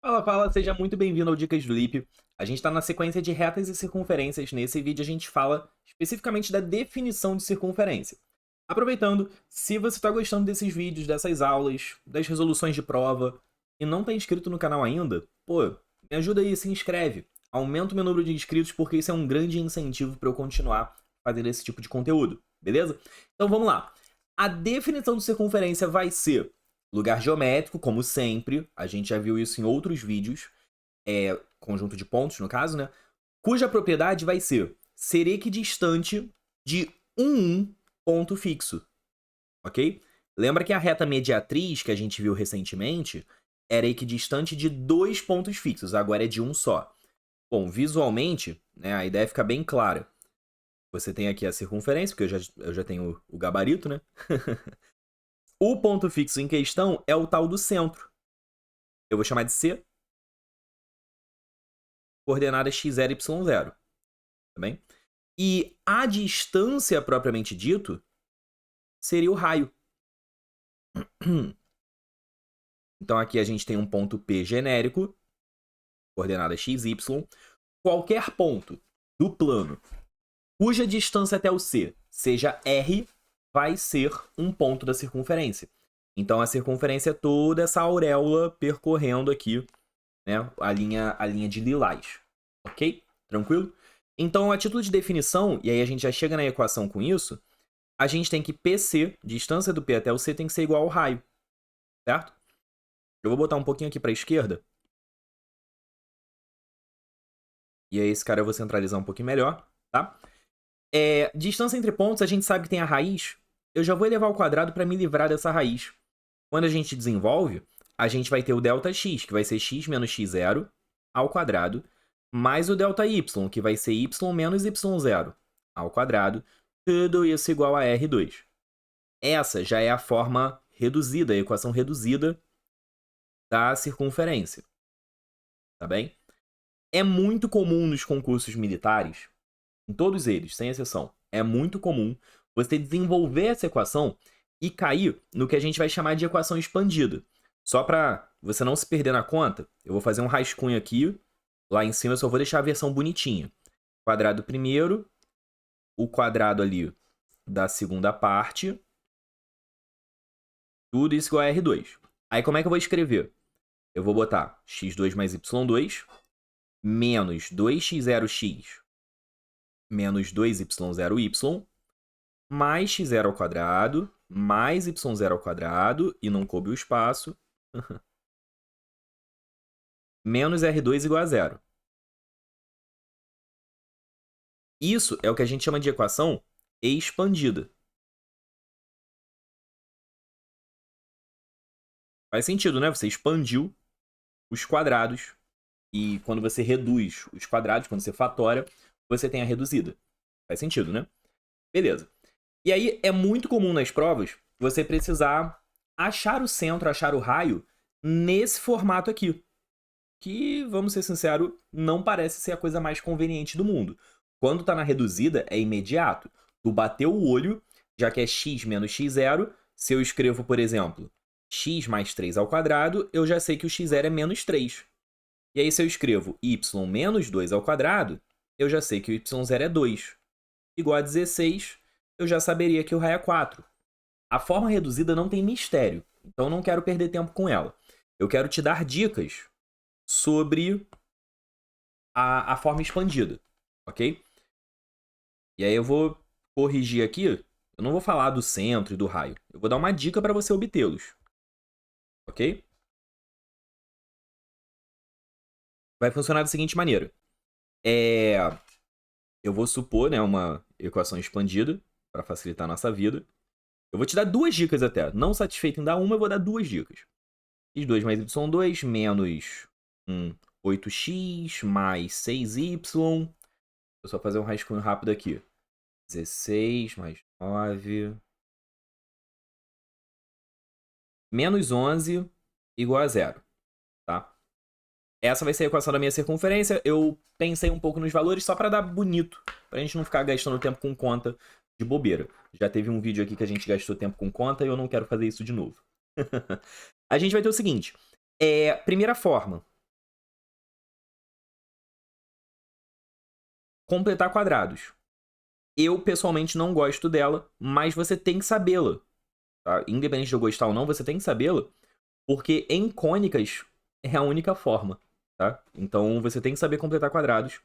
Fala, fala, seja muito bem-vindo ao Dicas do Lipe. A gente está na sequência de retas e circunferências. Nesse vídeo a gente fala especificamente da definição de circunferência. Aproveitando, se você está gostando desses vídeos, dessas aulas, das resoluções de prova e não está inscrito no canal ainda, pô, me ajuda aí, se inscreve. Aumenta o meu número de inscritos porque isso é um grande incentivo para eu continuar fazendo esse tipo de conteúdo, beleza? Então vamos lá. A definição de circunferência vai ser lugar geométrico, como sempre, a gente já viu isso em outros vídeos, conjunto de pontos, no caso, né? Cuja propriedade vai ser equidistante de um ponto fixo, ok? Lembra que a reta mediatriz que a gente viu recentemente era equidistante de dois pontos fixos, agora é de um só. Bom, visualmente, né, a ideia fica bem clara. Você tem aqui a circunferência, porque eu já tenho o gabarito, né? O ponto fixo em questão é o tal do centro. Eu vou chamar de C, coordenada x0 e y0, tá bem? E a distância propriamente dito seria o raio. Então aqui a gente tem um ponto P genérico, coordenada x, y. Qualquer ponto do plano cuja distância até o C seja r, vai ser um ponto da circunferência. Então a circunferência é toda essa auréola percorrendo aqui, né, a linha de lilás. Ok? Tranquilo? Então, a título de definição, e aí a gente já chega na equação com isso, a gente tem que PC, distância do P até o C, tem que ser igual ao raio, certo? Eu vou botar um pouquinho aqui para a esquerda. E aí esse cara eu vou centralizar um pouquinho melhor, tá? Distância entre pontos, a gente sabe que tem a raiz. Eu já vou elevar ao quadrado para me livrar dessa raiz. Quando a gente desenvolve, a gente vai ter o ΔX, que vai ser x menos x0 ao quadrado, mais o ΔY, que vai ser y menos y0 ao quadrado, tudo isso igual a R2. Essa já é a forma reduzida, a equação reduzida da circunferência, tá bem? É muito comum nos concursos militares, em todos eles, sem exceção, é muito comum você desenvolver essa equação e cair no que a gente vai chamar de equação expandida. Só para você não se perder na conta, eu vou fazer um rascunho aqui. Lá em cima eu só vou deixar a versão bonitinha. Quadrado primeiro, o quadrado ali da segunda parte, tudo isso igual a R2. Aí como é que eu vou escrever? Eu vou botar x2 mais y2 menos 2x0x menos 2y0y mais x0 ao quadrado, mais y0 ao quadrado, e não coube o espaço, menos R2 igual a zero. Isso é o que a gente chama de equação expandida. Faz sentido, né? Você expandiu os quadrados, e quando você reduz os quadrados, quando você fatora, você tem a reduzida. Faz sentido, né? Beleza. E aí é muito comum nas provas você precisar achar o centro, achar o raio nesse formato aqui. Que, vamos ser sinceros, não parece ser a coisa mais conveniente do mundo. Quando tá na reduzida, é imediato. Tu bateu o olho, já que é x menos x0, se eu escrevo, por exemplo, x mais 3 ao quadrado, eu já sei que o x0 é menos 3. E aí, se eu escrevo y menos 2 ao quadrado, eu já sei que o y0 é 2. Igual a 16, eu já saberia que o raio é 4. A forma reduzida não tem mistério, então eu não quero perder tempo com ela. Eu quero te dar dicas sobre a forma expandida, ok? E aí eu vou corrigir aqui, eu não vou falar do centro e do raio, eu vou dar uma dica para você obtê-los, ok? Vai funcionar da seguinte maneira. Eu vou supor, né, uma equação expandida, para facilitar a nossa vida. Eu vou te dar duas dicas até. Não satisfeito em dar uma, eu vou dar duas dicas. x2 mais y2 menos 8x mais 6y. Vou só fazer um rascunho rápido aqui. 16 mais 9. Menos 11 igual a zero, tá? Essa vai ser a equação da minha circunferência. Eu pensei um pouco nos valores só para dar bonito, pra gente não ficar gastando tempo com conta de bobeira. Já teve um vídeo aqui que a gente gastou tempo com conta e eu não quero fazer isso de novo. A gente vai ter o seguinte. Primeira forma. completar quadrados. Eu, pessoalmente, não gosto dela, mas você tem que sabê-la. Tá? Independente de eu gostar ou não, você tem que sabê-la, porque em cônicas é a única forma. Tá? Então, você tem que saber completar quadrados.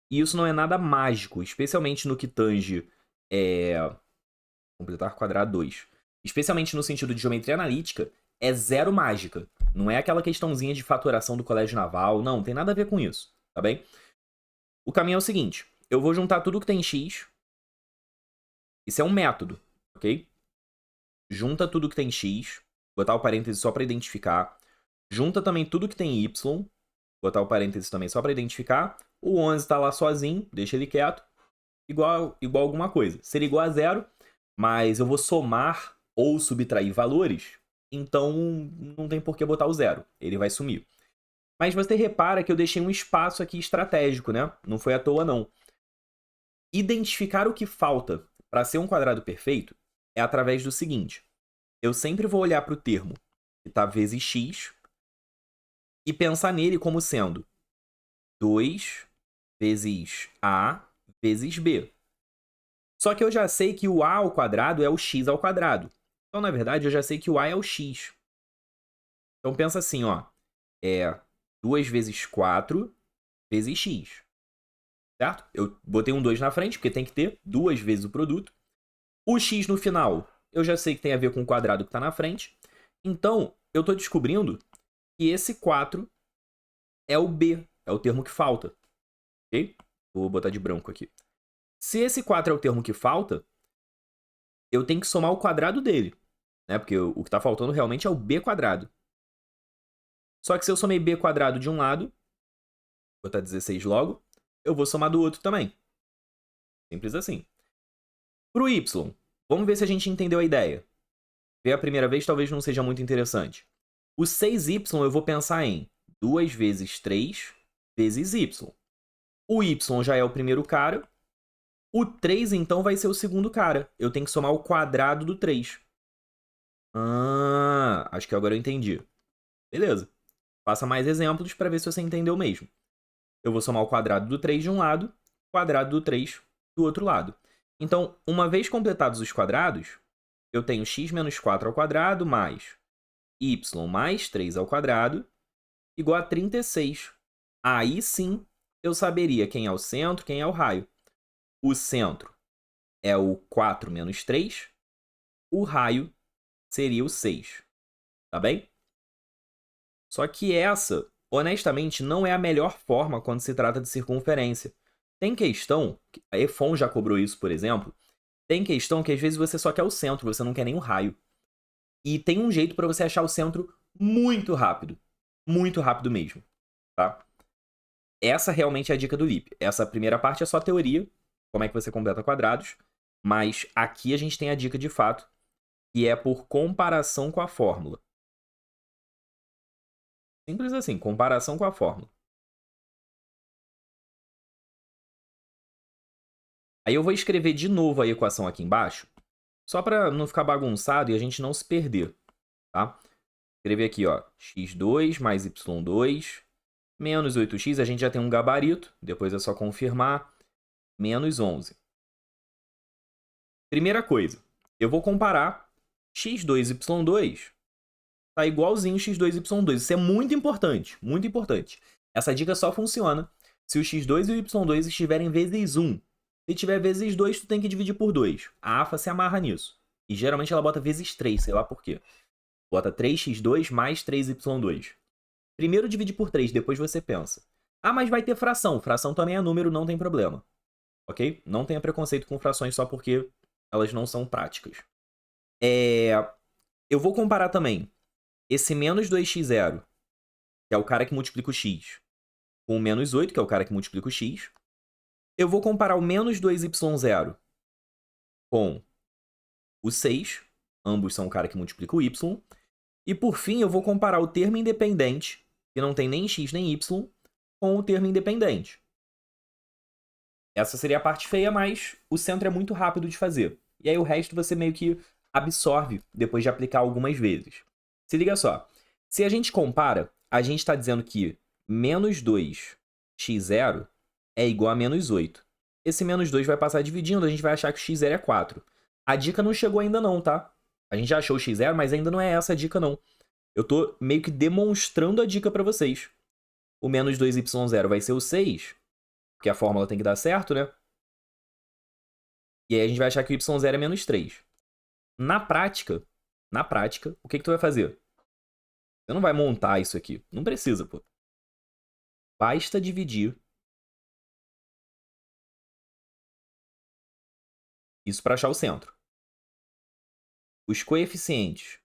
E isso não é nada mágico, especialmente no que tange completar quadrado 2. Especialmente no sentido de geometria analítica, é zero mágica. Não é aquela questãozinha de fatoração do colégio naval, não tem nada a ver com isso, tá bem? O caminho é o seguinte, eu vou juntar tudo que tem x. Isso é um método, ok? Junta tudo que tem x, botar o parêntese só para identificar. Junta também tudo que tem y, botar o parêntese também só para identificar. O 11 tá lá sozinho, deixa ele quieto. Igual alguma coisa. Seria igual a zero, mas eu vou somar ou subtrair valores, então não tem por que botar o zero. Ele vai sumir. Mas você repara que eu deixei um espaço aqui estratégico, né? Não foi à toa, não. Identificar o que falta para ser um quadrado perfeito é através do seguinte. Eu sempre vou olhar para o termo que está vezes x e pensar nele como sendo 2 vezes a vezes b. Só que eu já sei que o a ao quadrado é o x ao quadrado. Então, na verdade, eu já sei que o a é o x. Então, pensa assim, ó. É 2 vezes 4 vezes x. Certo? Eu botei um 2 na frente, porque tem que ter 2 vezes o produto. O x no final, eu já sei que tem a ver com o quadrado que está na frente. Então, eu estou descobrindo que esse 4 é o b, é o termo que falta. Ok? Vou botar de branco aqui. Se esse 4 é o termo que falta, eu tenho que somar o quadrado dele. Né? Porque o que está faltando realmente é o b quadrado. Só que se eu somei b quadrado de um lado, vou botar 16 logo, eu vou somar do outro também. Simples assim. Para o y, vamos ver se a gente entendeu a ideia. Ver a primeira vez talvez não seja muito interessante. O 6y eu vou pensar em 2 vezes 3 vezes y. O y já é o primeiro cara. O 3, então, vai ser o segundo cara. Eu tenho que somar o quadrado do 3. Acho que agora eu entendi. Beleza. Faça mais exemplos para ver se você entendeu mesmo. Eu vou somar o quadrado do 3 de um lado, quadrado do 3 do outro lado. Então, uma vez completados os quadrados, eu tenho x menos 4 ao quadrado mais y mais 3 ao quadrado igual a 36. Aí sim, eu saberia quem é o centro, quem é o raio. O centro é o 4 menos 3, o raio seria o 6. Tá bem? Só que essa, honestamente, não é a melhor forma quando se trata de circunferência. Tem questão, a Efon já cobrou isso, por exemplo, tem questão que às vezes você só quer o centro, você não quer nem o raio. E tem um jeito para você achar o centro muito rápido mesmo, tá? Essa realmente é a dica do Lipe. Essa primeira parte é só teoria, como é que você completa quadrados, mas aqui a gente tem a dica de fato, que é por comparação com a fórmula. Simples assim, comparação com a fórmula. Aí eu vou escrever de novo a equação aqui embaixo, só para não ficar bagunçado e a gente não se perder, tá? Escrever aqui, ó, x2 mais y2 menos 8x, a gente já tem um gabarito, depois é só confirmar, menos 11. Primeira coisa, eu vou comparar x2, y2, tá igualzinho x2, y2. Isso é muito importante, muito importante. Essa dica só funciona se o x2 e o y2 estiverem vezes 1. Se tiver vezes 2, tu tem que dividir por 2. A AFA se amarra nisso. E geralmente ela bota vezes 3, sei lá por quê. Bota 3x2 mais 3y2. Primeiro divide por 3, depois você pensa. Ah, mas vai ter fração. Fração também é número, não tem problema. Ok? Não tenha preconceito com frações só porque elas não são práticas. Eu vou comparar também esse menos 2x0, que é o cara que multiplica o x, com o menos 8, que é o cara que multiplica o x. Eu vou comparar o menos 2y0 com o 6. Ambos são o cara que multiplica o y. E, por fim, eu vou comparar o termo independente, que não tem nem x nem y, com o termo independente. Essa seria a parte feia, mas o centro é muito rápido de fazer. E aí o resto você meio que absorve depois de aplicar algumas vezes. Se liga só. Se a gente compara, a gente está dizendo que menos 2x0 é igual a menos 8. esse menos 2 vai passar dividindo, a gente vai achar que o x0 é 4. A dica não chegou ainda não, tá? A gente já achou o x0, mas ainda não é essa a dica não. Eu tô meio que demonstrando a dica pra vocês. O menos 2y0 vai ser o 6, porque a fórmula tem que dar certo, né? E aí a gente vai achar que o y0 é menos 3. Na prática, o que tu vai fazer? Você não vai montar isso aqui. Não precisa, pô. Basta dividir isso para achar o centro. Os coeficientes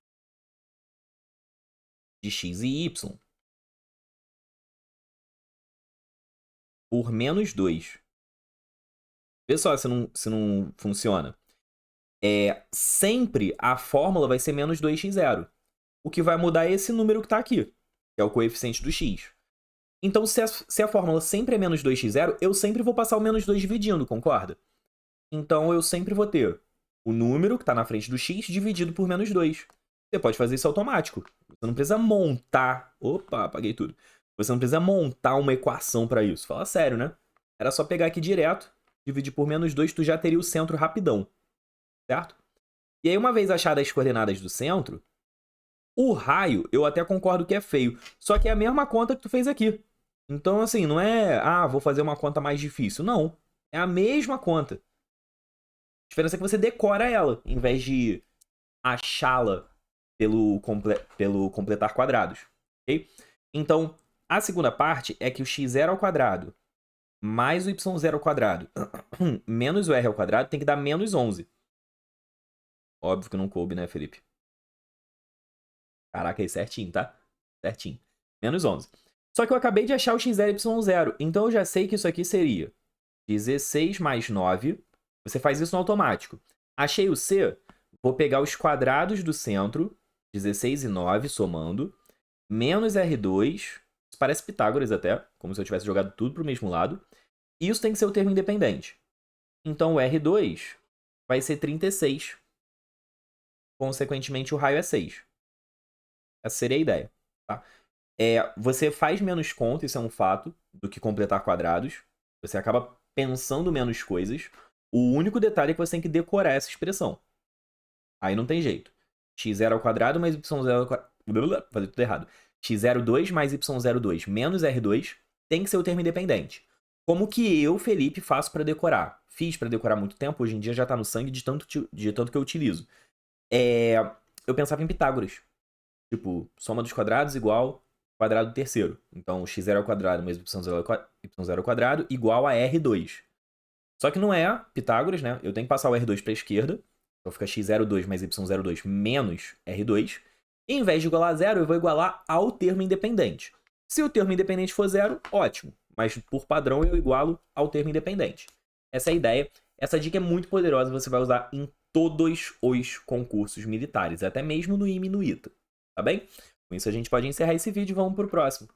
de x e y por menos 2. Vê só se não funciona. Sempre a fórmula vai ser menos 2x0. O que vai mudar é esse número que está aqui, que é o coeficiente do x. Então, se a fórmula sempre é menos 2x0, eu sempre vou passar o menos 2 dividindo, concorda? Então, eu sempre vou ter o número que está na frente do x dividido por menos 2. Você pode fazer isso automático. Você não precisa montar... Opa, apaguei tudo. Você não precisa montar uma equação para isso. Fala sério, né? Era só pegar aqui direto, dividir por menos 2, tu já teria o centro rapidão. Certo? E aí, uma vez achadas as coordenadas do centro, o raio, eu até concordo que é feio. Só que é a mesma conta que tu fez aqui. Então, assim, não é... vou fazer uma conta mais difícil. Não. É a mesma conta. A diferença é que você decora ela, em vez de achá-la pelo completar quadrados. Ok? Então, a segunda parte é que o x0 ao quadrado mais o y0 ao quadrado menos o r ao quadrado tem que dar menos 11. Óbvio que não coube, né, Felipe? Caraca, aí certinho, tá? Certinho. Menos 11. Só que eu acabei de achar o x0 e y0, então eu já sei que isso aqui seria 16 mais 9. Você faz isso no automático. Achei o c, vou pegar os quadrados do centro, 16 e 9 somando, menos R2, isso parece Pitágoras até, como se eu tivesse jogado tudo para o mesmo lado. E isso tem que ser o termo independente. Então o R2 vai ser 36. Consequentemente, o raio é 6. Essa seria a ideia. Tá? Você faz menos conta, isso é um fato, do que completar quadrados. Você acaba pensando menos coisas. O único detalhe é que você tem que decorar essa expressão. Aí não tem jeito. x0 ao quadrado mais y0 ao quadrado... Falei tudo errado. x02 mais y02 menos r2 tem que ser o termo independente. Como que eu, Felipe, faço para decorar? Fiz para decorar muito tempo, hoje em dia já tá no sangue de tanto que eu utilizo. Eu pensava em Pitágoras. Tipo, soma dos quadrados igual quadrado do terceiro. Então, x0 ao quadrado mais y0 ao quadrado igual a r2. Só que não é Pitágoras, né? Eu tenho que passar o r2 para a esquerda. Então fica x02 mais y02 menos r2. E em vez de igualar a zero, eu vou igualar ao termo independente. Se o termo independente for zero, ótimo. Mas por padrão eu igualo ao termo independente. Essa é a ideia. Essa dica é muito poderosa, você vai usar em todos os concursos militares, até mesmo no IME e no ITA. Tá bem? Com isso a gente pode encerrar esse vídeo e vamos pro próximo.